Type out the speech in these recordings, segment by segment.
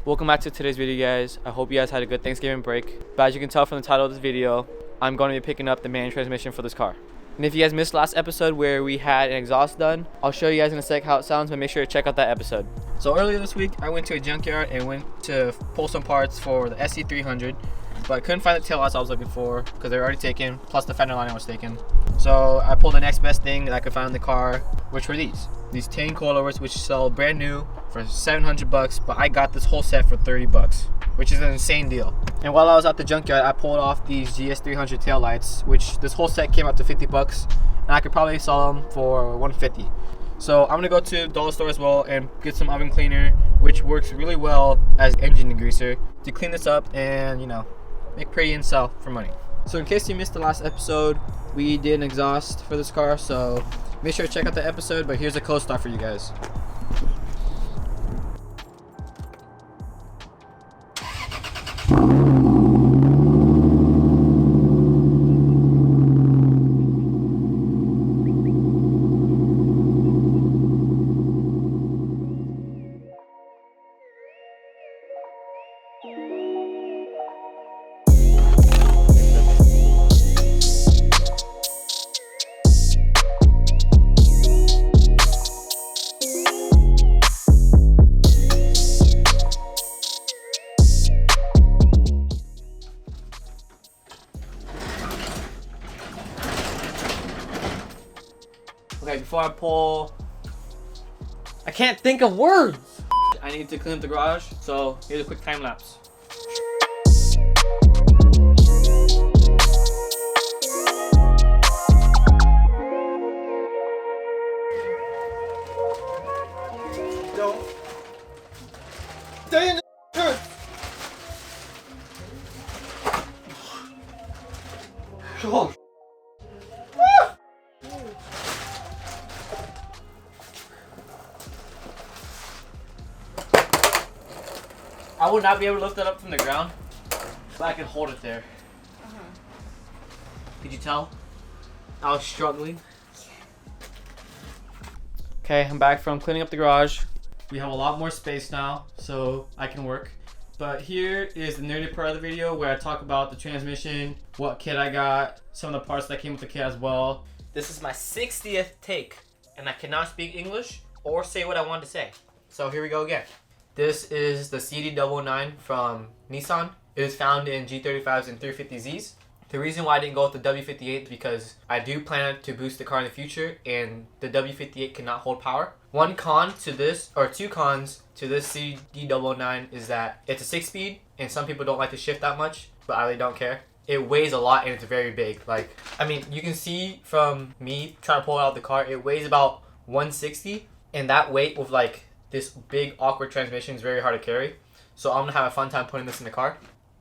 Welcome back to today's video, guys. I hope you guys had a good Thanksgiving break. But as you can tell from the title of this video, I'm going to be picking up the manual transmission for this car. And if you guys missed last episode where we had an exhaust done, I'll show you guys in a sec how it sounds, but make sure to check out that episode. So earlier this week, I went to a junkyard and went to pull some parts for the SC300, but I couldn't find the taillights I was looking for because they were already taken, plus the fender lining was taken. So I pulled the next best thing that I could find in the car, which were these tan coilovers, which sell brand new for $700, but I got this whole set for $30, which is an insane deal. And while I was at the junkyard, I pulled off these GS300 taillights, which this whole set came out to $50, and I could probably sell them for $150. So I'm gonna go to the dollar store as well and get some oven cleaner, which works really well as engine degreaser, to clean this up and, you know, make pretty and sell for money. So in case you missed the last episode, we did an exhaust for this car, so make sure to check out the episode, but here's a co-star for you guys. Okay, before I pull, I can't think of words. I need to clean up the garage, so here's a quick time lapse. Don't stay in the turn. Oh. I would not be able to lift it up from the ground, but I can hold it there. Did you tell? I was struggling. Okay, I'm back from cleaning up the garage. We have a lot more space now, so I can work. But here is the nerdy part of the video where I talk about the transmission, what kit I got, some of the parts that came with the kit as well. This is my 60th take, and I cannot speak English or say what I want to say. So here we go again. This is the CD009 from Nissan. It is found in G35s and 350Zs. The reason why I didn't go with the W58 is because I do plan to boost the car in the future, and the W58 cannot hold power. One con to this, or two cons to this CD009 is that it's a 6-speed, and some people don't like to shift that much, but I really don't care. It weighs a lot and it's very big. Like, I mean, you can see from me trying to pull it out of the car, it weighs about 160, and that weight with like this big awkward transmission is very hard to carry. So I'm gonna have a fun time putting this in the car.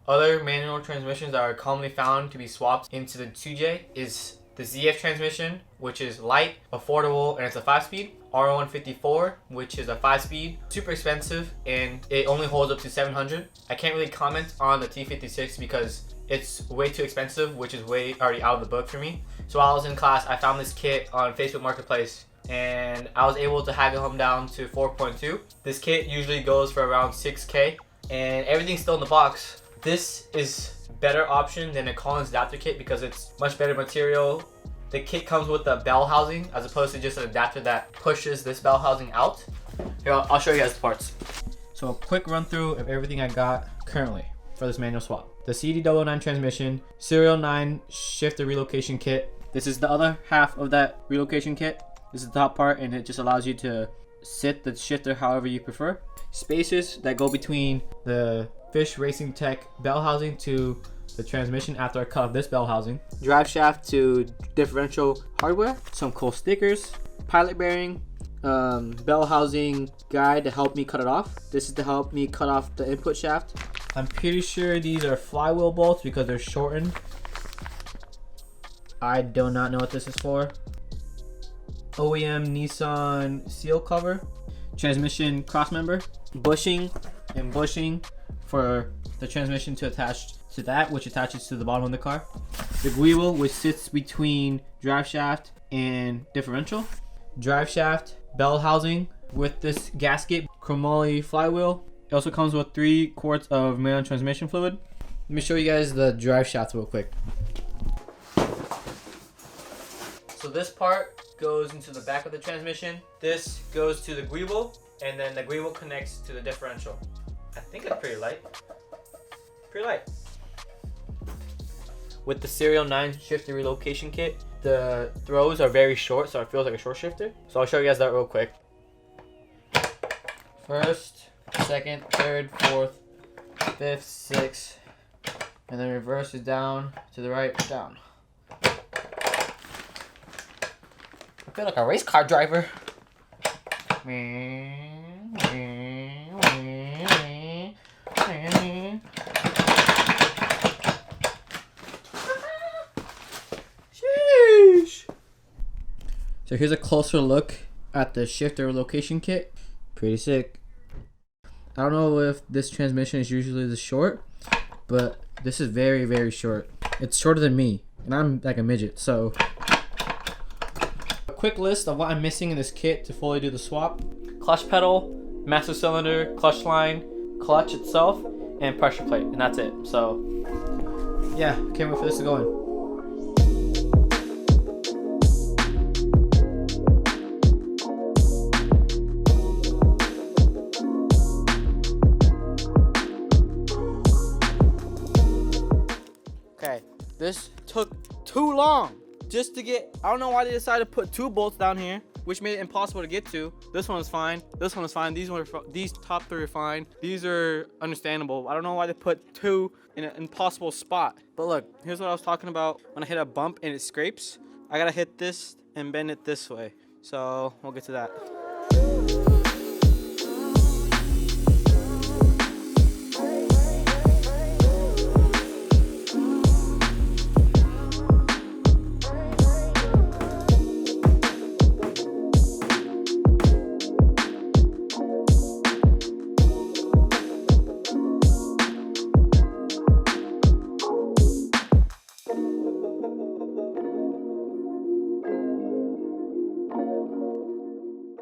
Other manual transmissions that are commonly found to be swapped into the 2J is the ZF transmission, which is light, affordable, and it's a 5-speed. R154, which is a 5-speed, super expensive, and it only holds up to 700. I can't really comment on the T56 because it's way too expensive, which is way already out of the book for me. So while I was in class, I found this kit on Facebook Marketplace, and I was able to haggle him down to 4.2. This kit usually goes for around 6K, and everything's still in the box. This is a better option than a Collins adapter kit because it's much better material. The kit comes with a bell housing as opposed to just an adapter that pushes this bell housing out. Here, I'll show you guys the parts. So a quick run through of everything I got currently for this manual swap. The CD009 transmission, Serial 9 shifter relocation kit. This is the other half of that relocation kit. This is the top part, and it just allows you to sit the shifter however you prefer. Spacers that go between the Fish Racing Tech bell housing to the transmission after I cut off this bell housing. Drive shaft to differential hardware. Some cool stickers. Pilot bearing. Bell housing guide to help me cut it off. This is to help me cut off the input shaft. I'm pretty sure these are flywheel bolts because they're shortened. I do not know what this is for. OEM Nissan seal cover. Transmission cross member. Bushing and bushing for the transmission to attach to that, which attaches to the bottom of the car. The wheel, which sits between drive shaft and differential. Drive shaft, bell housing with this gasket, chromoly flywheel, It also comes with 3 quarts of manual transmission fluid. Let me show you guys the drive shaft real quick. So this part goes into the back of the transmission. This goes to the guibo, and then the guibo connects to the differential. I think it's pretty light. Pretty light. With the Serial 9 shifter relocation kit, the throws are very short, so it feels like a short shifter. So I'll show you guys that real quick. First, second, third, fourth, fifth, sixth, and then reverse is down to the right, down. I feel like a race car driver. Sheesh. So here's a closer look at the shifter location kit. Pretty sick. I don't know if this transmission is usually this short, but this is very, very short. It's shorter than me, and I'm like a midget, so. A quick list of what I'm missing in this kit to fully do the swap. Clutch pedal, master cylinder, clutch line, clutch itself, and pressure plate, and that's it. So, yeah, can't wait for this to go in. Okay, this took too long just to get, I don't know why they decided to put 2 bolts down here, which made it impossible to get to. This one is fine, this one is fine, these top 3 are fine. These are understandable. I don't know why they put 2 in an impossible spot. But look, here's what I was talking about. When I hit a bump and it scrapes, I gotta hit this and bend it this way. So we'll get to that.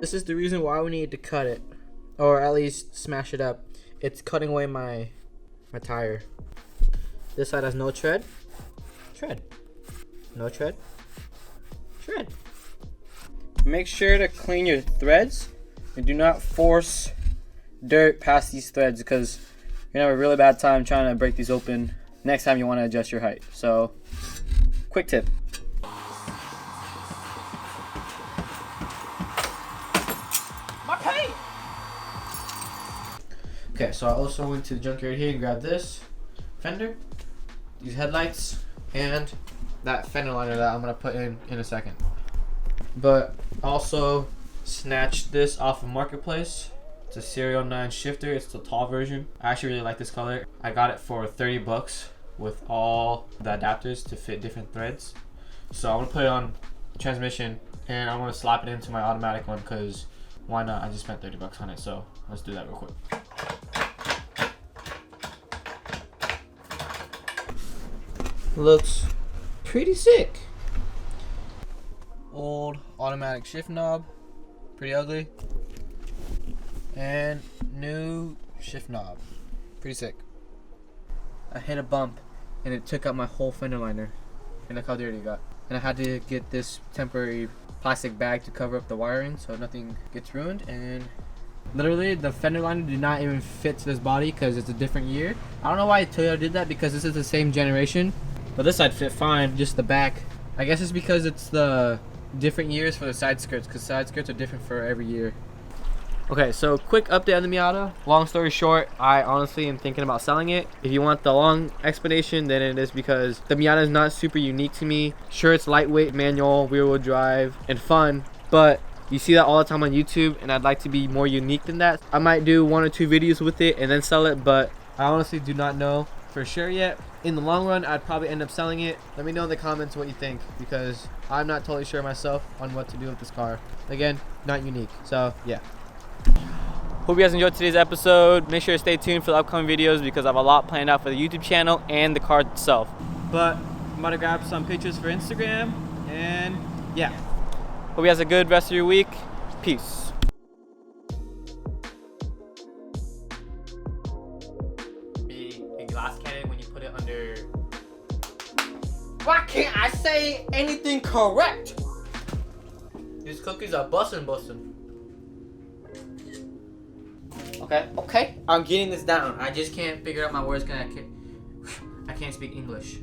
This is the reason why we need to cut it, or at least smash it up. It's cutting away my tire. This side has no tread. Tread. No tread. Tread. Make sure to clean your threads and do not force dirt past these threads, because you're gonna have a really bad time trying to break these open next time you want to adjust your height. So, quick tip. Okay, so I also went to the junkyard here and grabbed this fender, these headlights, and that fender liner that I'm gonna put in a second. But also snatched this off of Marketplace. It's a Serial 9 shifter. It's the tall version. I actually really like this color. I got it for 30 bucks with all the adapters to fit different threads. So I'm gonna put it on transmission and I'm gonna slap it into my automatic one, because why not? I just spent 30 bucks on it, so let's do that real quick. Looks pretty sick. Old automatic shift knob, pretty ugly. And new shift knob, pretty sick. I hit a bump and it took out my whole fender liner, and look how dirty it got. And I had to get this temporary plastic bag to cover up the wiring so nothing gets ruined. And literally the fender liner did not even fit to this body because it's a different year. I don't know why Toyota did that, because this is the same generation. But this side fit fine, just the back. I guess it's because it's the different years for the side skirts, because side skirts are different for every year. Okay, so quick update on the Miata. Long story short, I honestly am thinking about selling it. If you want the long explanation, then it is because the Miata is not super unique to me. Sure, it's lightweight, manual, rear-wheel drive, and fun, but you see that all the time on YouTube, and I'd like to be more unique than that. I might do 1 or 2 videos with it and then sell it, but I honestly do not know for sure yet. In the long run, I'd probably end up selling it. Let me know in the comments what you think, because I'm not totally sure myself on what to do with this car. Again, not unique. So yeah. Hope you guys enjoyed today's episode. Make sure to stay tuned for the upcoming videos, because I have a lot planned out for the YouTube channel and the car itself. But I'm about to grab some pictures for Instagram, and yeah. Hope you guys have a good rest of your week. Peace. glass cannon when you put it under. Why can't I say anything correct? These cookies are bussin'. Okay, I'm getting this down. I just can't figure out my words because I can't speak English.